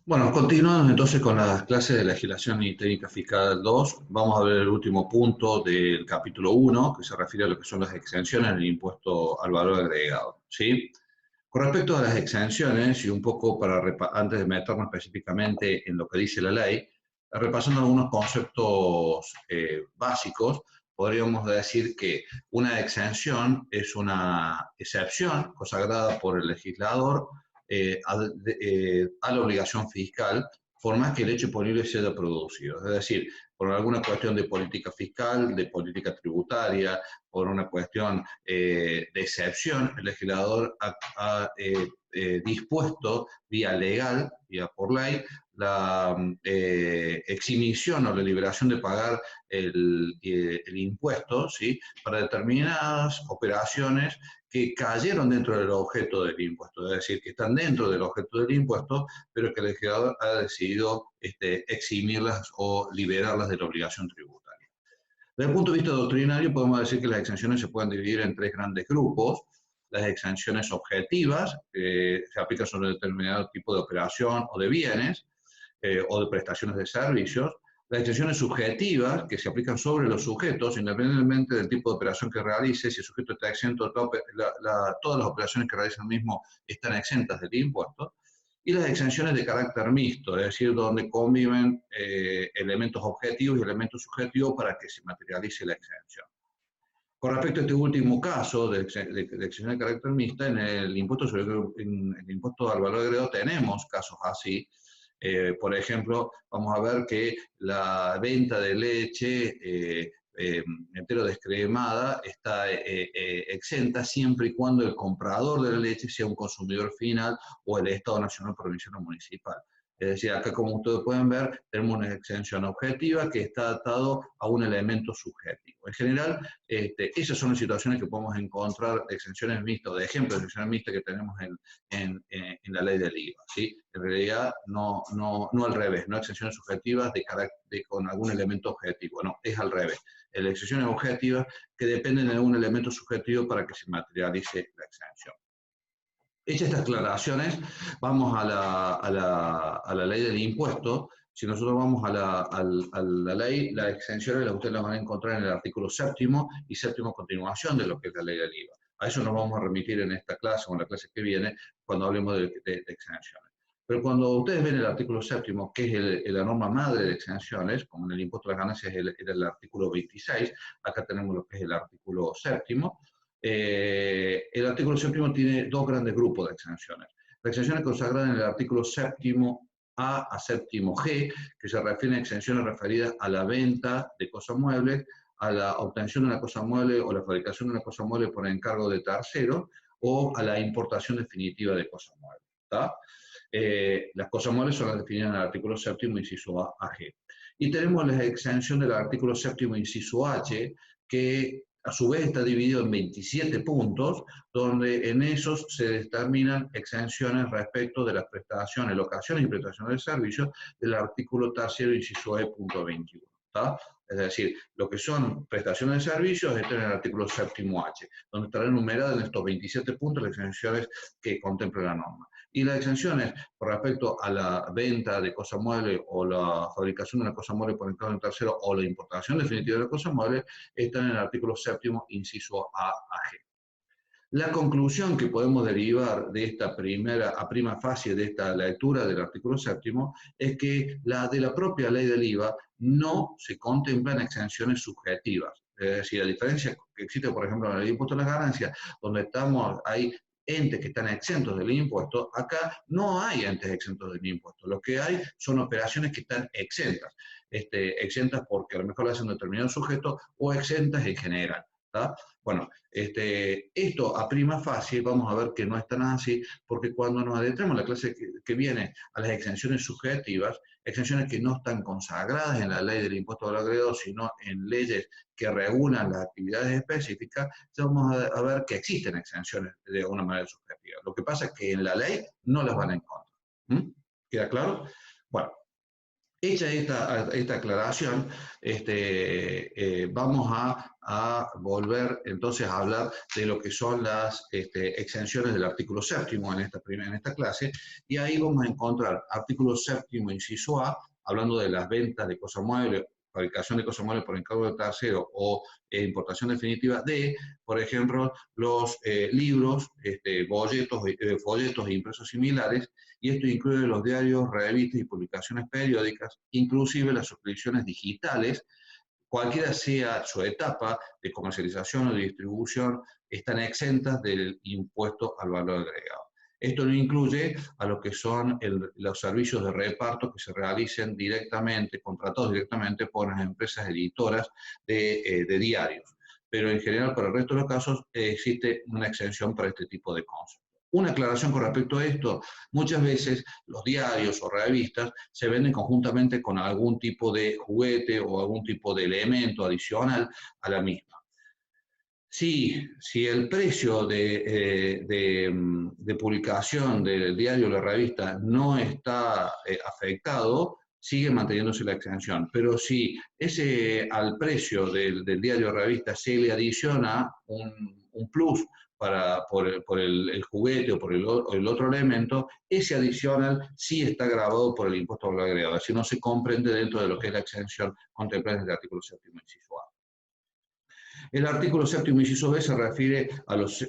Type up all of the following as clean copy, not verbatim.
Bueno, continuamos entonces con las clases de legislación y técnica fiscal 2. Vamos a ver el último punto del capítulo 1, que se refiere a lo que son las exenciones del impuesto al valor agregado, ¿sí? Con respecto a las exenciones, y un poco antes de meternos específicamente en lo que dice la ley, repasando algunos conceptos básicos, podríamos decir que una exención es una excepción consagrada por el legislador a la obligación fiscal, por más que el hecho imponible se haya producido. Es decir, por alguna cuestión de política fiscal, de política tributaria, por una cuestión de excepción, el legislador ha dispuesto vía legal, vía por ley, la exhibición o la liberación de pagar el impuesto, ¿sí?, para determinadas operaciones que cayeron dentro del objeto del impuesto, es decir, que están dentro del objeto del impuesto, pero que el legislador ha decidido eximirlas o liberarlas de la obligación tributaria. Desde el punto de vista doctrinario, podemos decir que las exenciones se pueden dividir en tres grandes grupos. Las exenciones objetivas, que se aplican sobre determinado tipo de operación o de bienes, o de prestaciones de servicios. Las exenciones subjetivas, que se aplican sobre los sujetos, independientemente del tipo de operación que realice. Si el sujeto está exento, todas las operaciones que realiza el mismo están exentas del impuesto. Y las exenciones de carácter mixto, es decir, donde conviven elementos objetivos y elementos subjetivos para que se materialice la exención. Con respecto a este último caso de exención de carácter mixta, en el impuesto al valor agregado tenemos casos así. Por ejemplo, vamos a ver que la venta de leche entero descremada está exenta siempre y cuando el comprador de la leche sea un consumidor final o el Estado nacional, provincial o municipal. Es decir, acá, como ustedes pueden ver, tenemos una exención objetiva que está atado a un elemento subjetivo. En general, esas son las situaciones que podemos encontrar de exenciones mixtas, o de ejemplos de exenciones mixtas que tenemos en la ley del IVA, ¿sí? En realidad, no al revés, no exenciones subjetivas con algún elemento objetivo, no, es al revés. Las exenciones objetivas que dependen de algún elemento subjetivo para que se materialice la exención. Hechas estas aclaraciones, vamos a la ley del impuesto. Si nosotros vamos a la ley, las exenciones ustedes las van a encontrar en el artículo séptimo y séptimo continuación de lo que es la ley del IVA. A eso nos vamos a remitir en esta clase o en la clase que viene cuando hablemos de exenciones. Pero cuando ustedes ven el artículo séptimo, que es la norma madre de exenciones, como en el impuesto a las ganancias era el artículo 26, acá tenemos lo que es el artículo séptimo. El artículo séptimo tiene dos grandes grupos de exenciones. Las exenciones consagradas en el artículo séptimo A séptimo G, que se refieren a exenciones referidas a la venta de cosas muebles, a la obtención de una cosa mueble o la fabricación de una cosa mueble por encargo de tercero, o a la importación definitiva de cosas muebles. Las cosas muebles son las definidas en el artículo séptimo, inciso A, G. Y tenemos la exención del artículo séptimo, inciso H, que a su vez está dividido en 27 puntos, donde en esos se determinan exenciones respecto de las prestaciones, locaciones y prestaciones de servicios del artículo tercero, inciso E.21. Es decir, lo que son prestaciones de servicios están en el artículo séptimo H, donde estarán enumeradas en estos 27 puntos las exenciones que contempla la norma. Y las exenciones con respecto a la venta de cosas muebles o la fabricación de una cosa mueble por encargo de un tercero o la importación definitiva de la cosa mueble están en el artículo séptimo, inciso A a G. La conclusión que podemos derivar de esta prima facie de esta lectura del artículo séptimo es que de la propia ley del IVA no se contemplan exenciones subjetivas. Es decir, a diferencia que existe, por ejemplo, en el impuesto a las ganancias, donde hay entes que están exentos del impuesto, acá no hay entes exentos del impuesto. Lo que hay son operaciones que están exentas. Exentas porque a lo mejor lo hacen determinado sujeto o exentas en general. Bueno, esto a prima facie vamos a ver que no es tan así, porque cuando nos adentramos en la clase que viene a las exenciones subjetivas, exenciones que no están consagradas en la ley del impuesto al agregado, sino en leyes que regulan las actividades específicas, ya vamos a ver que existen exenciones de una manera subjetiva. Lo que pasa es que en la ley no las van a encontrar. ¿Queda claro? Bueno. Hecha esta aclaración, vamos a a volver entonces a hablar de lo que son las exenciones del artículo séptimo en esta clase, y ahí vamos a encontrar artículo séptimo, inciso A, hablando de las ventas de cosas muebles, fabricación de cosas muebles por encargo de tercero o importación definitiva de, por ejemplo, los libros, folletos e impresos similares, y esto incluye los diarios, revistas y publicaciones periódicas, inclusive las suscripciones digitales, cualquiera sea su etapa de comercialización o de distribución, están exentas del impuesto al valor agregado. Esto no incluye a lo que son los servicios de reparto que se realicen directamente, contratados directamente por las empresas editoras de diarios. Pero en general, para el resto de los casos, existe una exención para este tipo de conceptos. Una aclaración con respecto a esto: muchas veces los diarios o revistas se venden conjuntamente con algún tipo de juguete o algún tipo de elemento adicional a la misma. Si el precio de publicación del diario o la revista no está afectado, sigue manteniéndose la exención. Pero si al precio del diario o revista se le adiciona un plus por el juguete o por el otro elemento, ese adicional sí está gravado por el impuesto al valor agregado, así no se comprende dentro de lo que es la exención contemplada en el artículo séptimo, inciso A. El artículo séptimo, inciso B, se refiere a los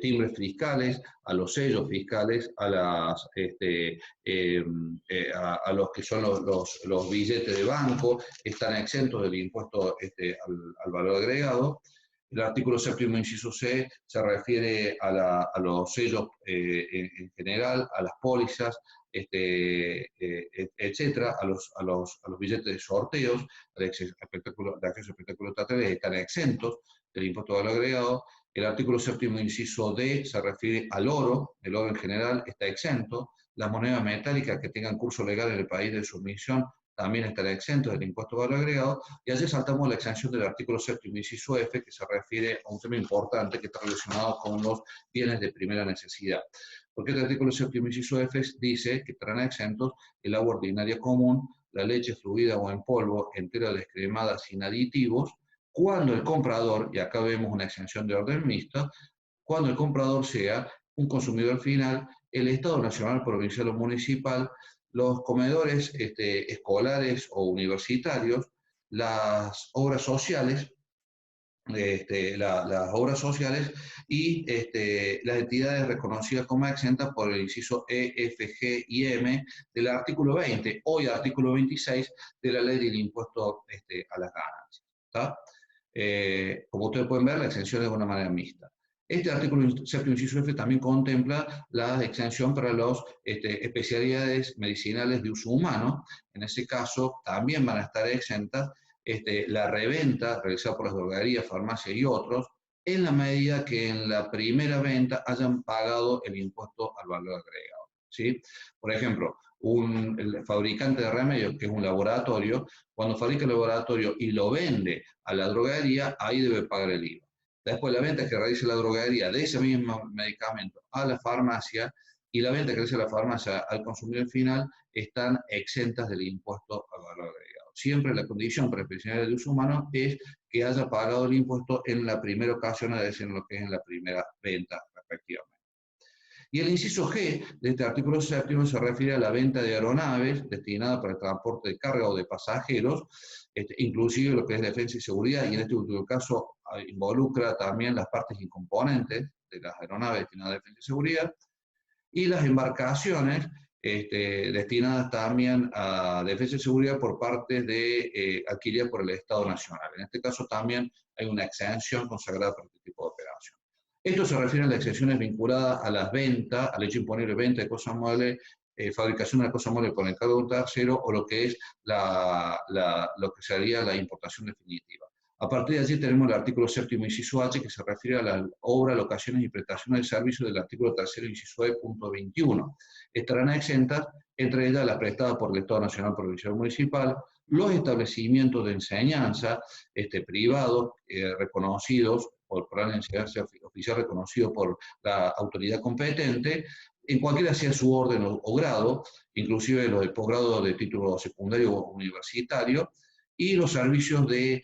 timbres fiscales, a los sellos fiscales, a los que son los billetes de banco, están exentos del impuesto al valor agregado. El artículo séptimo, inciso C, se refiere a los sellos en general, a las pólizas, etcétera, a los billetes de sorteos, de acceso a espectáculos teatrales, están exentos del impuesto al valor agregado. El artículo séptimo, inciso D, se refiere al oro. El oro en general está exento. Las monedas metálicas que tengan curso legal en el país de su emisión también estará exento del impuesto al valor agregado. Y allí saltamos la exención del artículo séptimo, inciso F, que se refiere a un tema importante que está relacionado con los bienes de primera necesidad. Porque el artículo séptimo, inciso F, dice que estarán exentos el agua ordinaria común, la leche fluida o en polvo, entera descremada sin aditivos, cuando el comprador, y acá vemos una exención de orden mixta, cuando el comprador sea un consumidor final, el Estado nacional, provincial o municipal, los comedores escolares o universitarios, las obras sociales, las obras sociales y las entidades reconocidas como exentas por el inciso E, F, G y M del artículo 20, hoy artículo 26 de la ley del impuesto a las ganancias. Como ustedes pueden ver, la exención es de una manera mixta. Este artículo séptimo, inciso F, también contempla la exención para las especialidades medicinales de uso humano. En ese caso, también van a estar exentas la reventa realizada por las droguerías, farmacias y otros, en la medida que en la primera venta hayan pagado el impuesto al valor agregado, ¿sí? Por ejemplo, el fabricante de remedios, que es un laboratorio, cuando fabrica el laboratorio y lo vende a la droguería, ahí debe pagar el IVA. Después, la venta que realiza la droguería de ese mismo medicamento a la farmacia y la venta que realiza la farmacia al consumidor final están exentas del impuesto al valor agregado. Siempre la condición para especialidades de uso humano es que haya pagado el impuesto en la primera ocasión, es decir, en lo que es en la primera venta, respectivamente. Y el inciso G de este artículo séptimo se refiere a la venta de aeronaves destinadas para el transporte de carga o de pasajeros, inclusive lo que es defensa y seguridad, y en este último caso involucra también las partes y componentes de las aeronaves destinadas a defensa y seguridad, y las embarcaciones destinadas también a defensa y seguridad por parte adquiridas por el Estado Nacional. En este caso también hay una exención consagrada para este tipo de operación. Esto se refiere a las exenciones vinculadas a las ventas, al hecho imponible de venta de cosas muebles, fabricación de cosas muebles por encargo de un tercero, o lo que es lo que sería la importación definitiva. A partir de allí tenemos el artículo séptimo, inciso H, que se refiere a las obras, locaciones y prestaciones de servicios del artículo tercero, inciso E, punto 21. Estarán exentas, entre ellas las prestadas por el Estado Nacional, Provincial o Municipal, los establecimientos de enseñanza privados reconocidos por la enseñanza oficial reconocido por la autoridad competente, en cualquiera sea su orden o grado, inclusive los de posgrado de título secundario o universitario, y los servicios de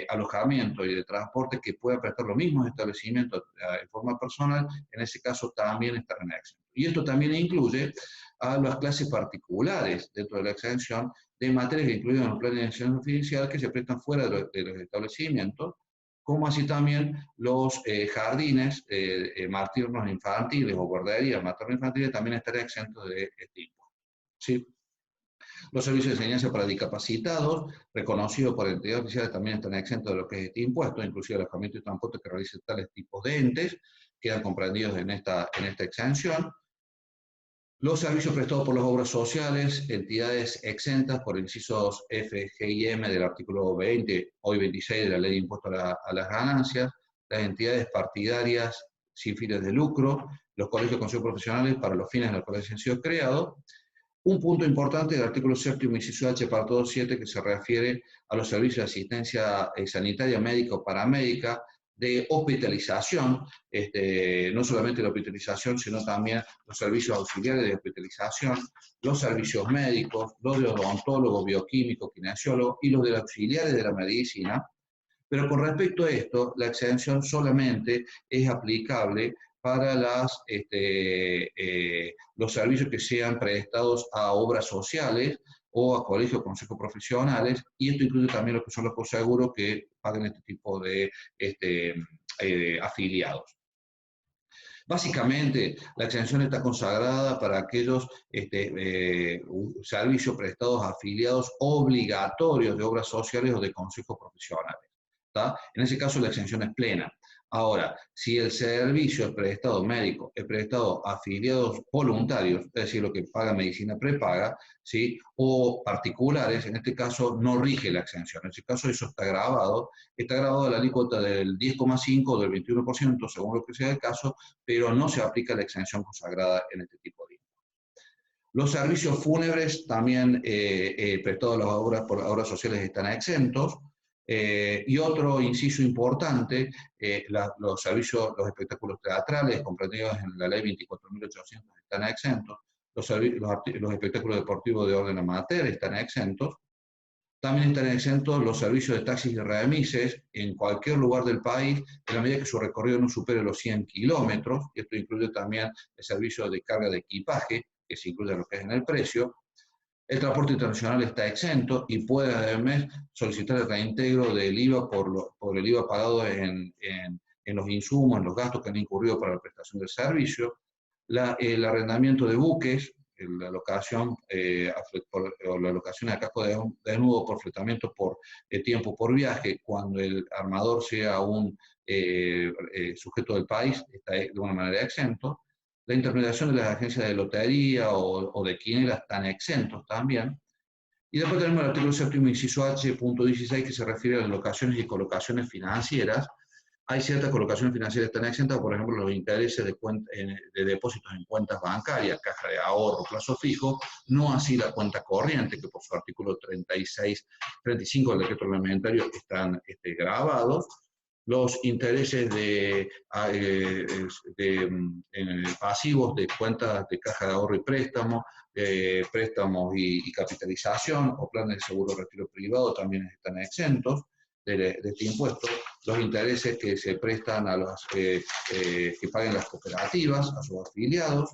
alojamiento y de transporte que puedan prestar los mismos establecimientos en forma personal, en ese caso también estarán exentos. Y esto también incluye a las clases particulares dentro de la exención de materias que incluyen en el plan de exención oficial que se prestan fuera de los establecimientos, como así también los jardines maternos infantiles o guarderías maternos infantiles también estarán exentos de este impuesto. ¿Sí? Los servicios de enseñanza para discapacitados, reconocidos por entidades oficiales, también están exentos de lo que es este impuesto, inclusive alojamiento y transporte que realicen tales tipos de entes, quedan comprendidos en esta exención. Los servicios prestados por las obras sociales, entidades exentas por incisos F, G y M del artículo 20, hoy 26 de la Ley de Impuesto a las Ganancias, las entidades partidarias sin fines de lucro, los colegios de consejos profesionales para los fines de los cuales han sido creados. Un punto importante del artículo 7, inciso H, apartado 7, que se refiere a los servicios de asistencia sanitaria, médica o paramédica, de hospitalización, no solamente la hospitalización, sino también los servicios auxiliares de hospitalización, los servicios médicos, los de odontólogos, bioquímicos, kinesiólogos y los de los auxiliares de la medicina. Pero con respecto a esto, la exención solamente es aplicable para los servicios que sean prestados a obras sociales o a colegios o consejos profesionales, y esto incluye también lo que son los coseguros que pagan este tipo de afiliados. Básicamente, la exención está consagrada para aquellos servicios prestados a afiliados obligatorios de obras sociales o de consejos profesionales. ¿Tá? En ese caso, la exención es plena. Ahora, si el servicio es prestado médico, es prestado a afiliados voluntarios, es decir, lo que paga medicina prepaga, ¿sí? O particulares, en este caso no rige la exención. En este caso eso está grabado a la alícuota del 10,5 o del 21%, según lo que sea el caso, pero no se aplica la exención consagrada en este tipo de impuestos. Los servicios fúnebres también prestados a las obras sociales están exentos. Y otro inciso importante, los espectáculos teatrales comprendidos en la ley 24.800 están exentos, los espectáculos deportivos de orden amateur están exentos, también están exentos los servicios de taxis y remises en cualquier lugar del país, en la medida que su recorrido no supere los 100 kilómetros, y esto incluye también el servicio de carga de equipaje, que se incluye en lo que es en el precio. El transporte internacional está exento y puede además solicitar el reintegro del IVA por el IVA pagado en los insumos, en los gastos que han incurrido para la prestación del servicio. El arrendamiento de buques, la locación a casco desnudo por fletamiento por tiempo por viaje, cuando el armador sea un sujeto del país, está de una manera exento. La intermediación de las agencias de lotería o de quinielas están exentos también. Y después tenemos el artículo 7, inciso H, punto 16, que se refiere a las locaciones y colocaciones financieras. Hay ciertas colocaciones financieras que están exentas, por ejemplo, los intereses de depósitos en cuentas bancarias, caja de ahorro, plazo fijo, no así la cuenta corriente, que por su artículo 35 del decreto reglamentario están grabados. Los intereses pasivos de cuentas de caja de ahorro y préstamo, préstamos y capitalización o planes de seguro retiro privado también están exentos de este impuesto. Los intereses que se prestan a los que paguen las cooperativas, a sus afiliados,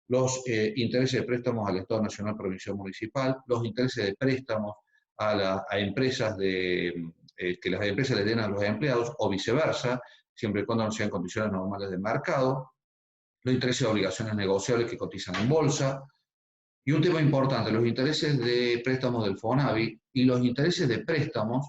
los intereses de préstamos al Estado Nacional, Provincial, Municipal, los intereses de préstamos a empresas que las empresas le den a los empleados o viceversa, siempre y cuando no sean condiciones normales de mercado, los intereses de obligaciones negociables que cotizan en bolsa, y un tema importante, los intereses de préstamos del FONAVI y los intereses de préstamos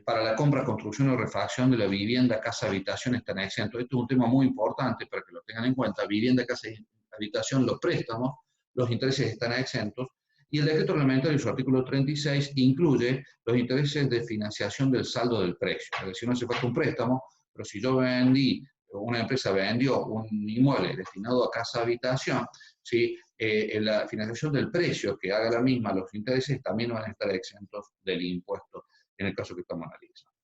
para la compra, construcción o refacción de la vivienda, casa, habitación están exentos. Esto es un tema muy importante para que lo tengan en cuenta. Vivienda, casa, habitación, los préstamos, los intereses están exentos. Y el decreto reglamentario en su artículo 36 incluye los intereses de financiación del saldo del precio. Es decir, no hace falta un préstamo, pero si yo una empresa vendió un inmueble destinado a casa, habitación, ¿sí? La financiación del precio que haga la misma, los intereses también van a estar exentos del impuesto en el caso que estamos analizando.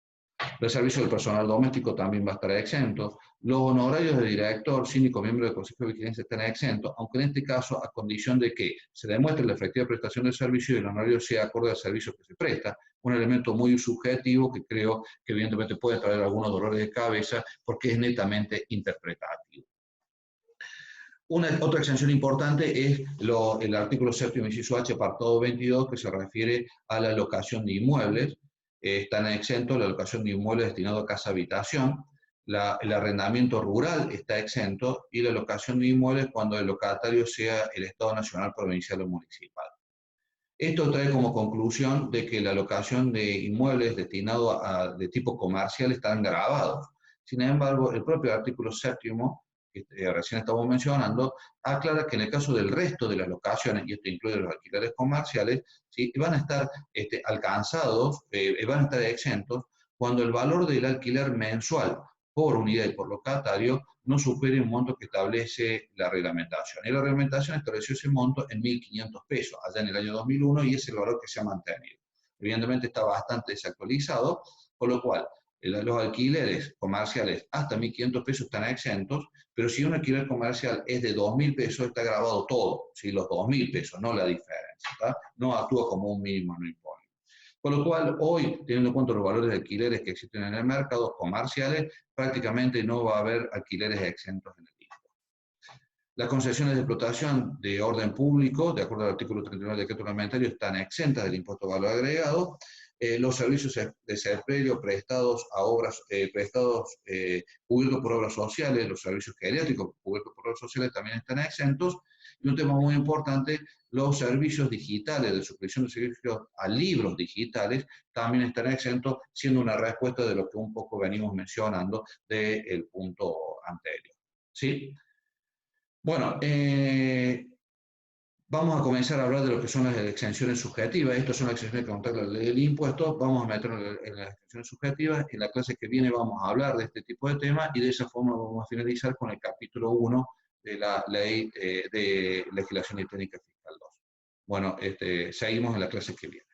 El servicio del personal doméstico también va a estar exento, Los honorarios de director, síndico, miembro del Consejo de Vigilancia están exentos, aunque en este caso a condición de que se demuestre la efectiva prestación del servicio y el honorario sea acorde al servicio que se presta, un elemento muy subjetivo que creo que evidentemente puede traer algunos dolores de cabeza porque es netamente interpretativo. Otra exención importante es el artículo 7º, inciso H, apartado 22, que se refiere a la locación de inmuebles. Están exentos la locación de inmuebles destinados a casa-habitación, el arrendamiento rural está exento y la locación de inmuebles cuando el locatario sea el Estado nacional, provincial o municipal. Esto trae como conclusión de que la locación de inmuebles destinados de tipo comercial están gravados. Sin embargo, el propio artículo 7º, que recién estamos mencionando, aclara que en el caso del resto de las locaciones, y esto incluye los alquileres comerciales, ¿sí?, van a estar alcanzados, van a estar exentos cuando el valor del alquiler mensual por unidad y por locatario no supere un monto que establece la reglamentación. Y la reglamentación estableció ese monto en 1.500 pesos, allá en el año 2001, y es el valor que se ha mantenido. Evidentemente está bastante desactualizado, con lo cual los alquileres comerciales hasta 1.500 pesos están exentos, pero si un alquiler comercial es de 2.000 pesos, está grabado todo, ¿sí?, los 2.000 pesos, no la diferencia, ¿tá? No actúa como un mínimo no impone. Con lo cual, hoy, teniendo en cuenta los valores de alquileres que existen en el mercado comerciales, prácticamente no va a haber alquileres exentos en el impuesto. Las concesiones de explotación de orden público, de acuerdo al artículo 39 del decreto reglamentario, están exentas del impuesto de valor agregado. Los servicios de sepelio prestados a obras, cubiertos por obras sociales, los servicios geriátricos cubiertos por obras sociales también están exentos. Y un tema muy importante, los servicios digitales de suscripción de servicios a libros digitales también están exentos, siendo una respuesta de lo que un poco venimos mencionando del punto anterior. ¿Sí? Bueno, vamos a comenzar a hablar de lo que son las exenciones subjetivas. Estas son las exenciones que contempla la ley del impuesto. Vamos a meternos en las exenciones subjetivas. En la clase que viene vamos a hablar de este tipo de temas y de esa forma vamos a finalizar con el capítulo 1 de la ley de legislación y técnica fiscal 2. Bueno, seguimos en la clase que viene.